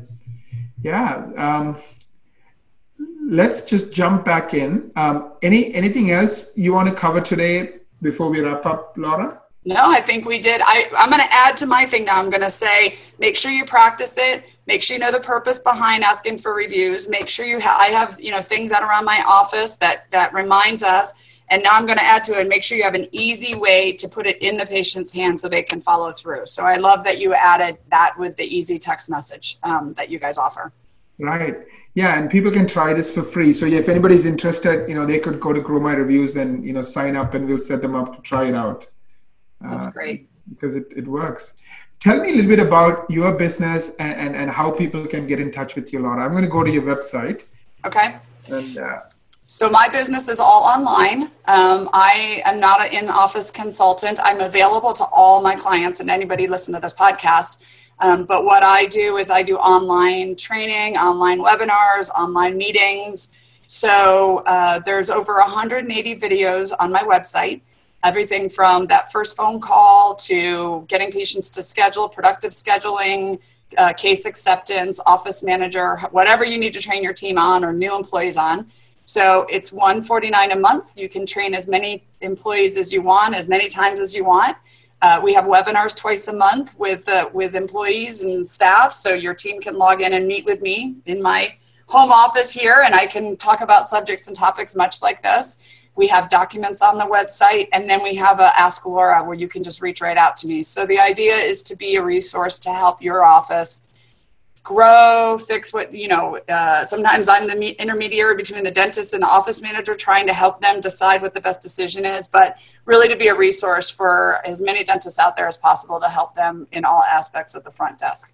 Yeah. Let's just jump back in. Anything else you want to cover today before we wrap up, Laura? No, I think we did. I'm going to add to my thing now. I'm going to say, make sure you practice it. Make sure you know the purpose behind asking for reviews. Make sure I have, things out around my office that reminds us. And now I'm going to add to it, make sure you have an easy way to put it in the patient's hands so they can follow through. So I love that you added that with the easy text message that you guys offer. Right. Yeah. And people can try this for free. So if anybody's interested, they could go to Grow My Reviews and, sign up, and we'll set them up to try it out. That's great. Because it works. Tell me a little bit about your business and how people can get in touch with you, Laura. I'm going to go to your website. Okay. And so my business is all online. I am not an in-office consultant. I'm available to all my clients and anybody listen to this podcast. But what I do is I do online training, online webinars, online meetings. So there's over 180 videos on my website. Everything from that first phone call to getting patients to schedule, productive scheduling, case acceptance, office manager, whatever you need to train your team on or new employees on. So it's $149 a month. You can train as many employees as you want, as many times as you want. We have webinars twice a month with employees and staff. So your team can log in and meet with me in my home office here, and I can talk about subjects and topics much like this. We have documents on the website, and then we have a Ask Laura where you can just reach right out to me. So the idea is to be a resource to help your office grow, fix what, sometimes I'm the intermediary between the dentist and the office manager trying to help them decide what the best decision is, but really to be a resource for as many dentists out there as possible to help them in all aspects of the front desk.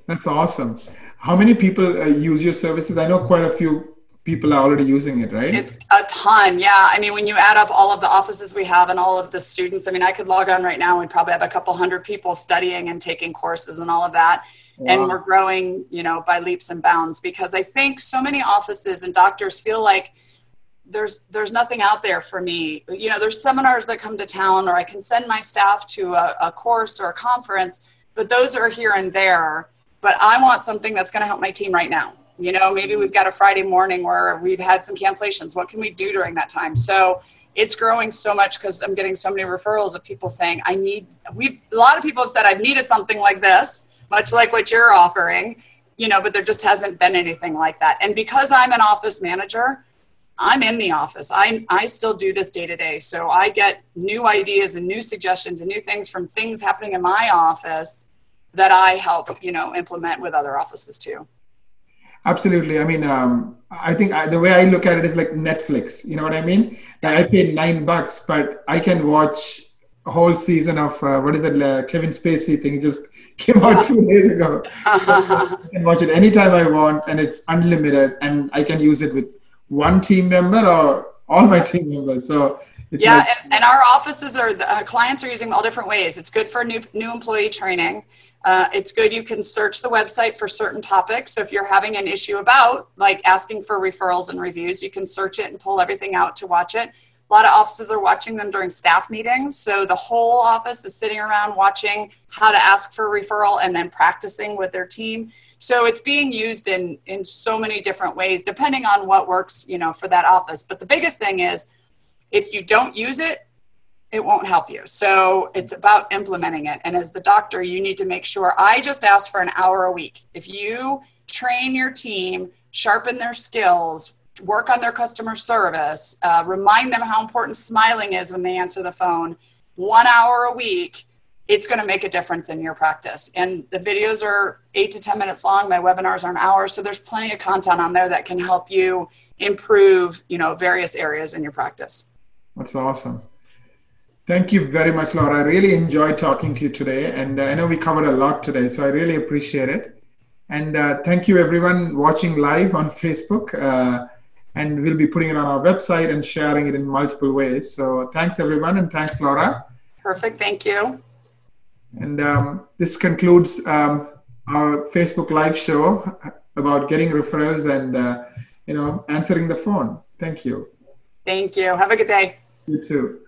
That's awesome. How many people use your services? I know quite a few people are already using it, right? It's a ton. Yeah. I mean, when you add up all of the offices we have and all of the students, I mean, I could log on right now and probably have a couple hundred people studying and taking courses and all of that. Wow. And we're growing, by leaps and bounds, because I think so many offices and doctors feel like there's nothing out there for me. There's seminars that come to town, or I can send my staff to a course or a conference, but those are here and there. But I want something that's going to help my team right now. Maybe we've got a Friday morning where we've had some cancellations. What can we do during that time? So it's growing so much because I'm getting so many referrals of people saying, a lot of people have said, I've needed something like this, much like what you're offering, but there just hasn't been anything like that. And because I'm an office manager, I'm in the office. I still do this day to day. So I get new ideas and new suggestions and new things from things happening in my office that I help, implement with other offices too. Absolutely. I mean, I think the way I look at it is like Netflix. You know what I mean? Like I paid $9, but I can watch a whole season of Kevin Spacey thing just came out 2 days ago. I can watch it anytime I want, and it's unlimited, and I can use it with one team member or all my team members. So it's and our offices clients are using all different ways. It's good for new employee training. It's good. You can search the website for certain topics. So if you're having an issue about asking for referrals and reviews, you can search it and pull everything out to watch it. A lot of offices are watching them during staff meetings. So the whole office is sitting around watching how to ask for a referral and then practicing with their team. So it's being used in so many different ways, depending on what works, for that office. But the biggest thing is if you don't use it, it won't help you. So it's about implementing it. And as the doctor, you need to make sure. I just ask for an hour a week. If you train your team, sharpen their skills, work on their customer service, remind them how important smiling is when they answer the phone, 1 hour a week, it's going to make a difference in your practice. And the videos are 8 to 10 minutes long. My webinars are an hour. So there's plenty of content on there that can help you improve, various areas in your practice. That's awesome. Thank you very much, Laura. I really enjoyed talking to you today. And I know we covered a lot today, so I really appreciate it. And thank you, everyone watching live on Facebook. And we'll be putting it on our website and sharing it in multiple ways. So thanks, everyone. And thanks, Laura. Perfect. Thank you. And this concludes our Facebook Live show about getting referrals and, answering the phone. Thank you. Thank you. Have a good day. You too.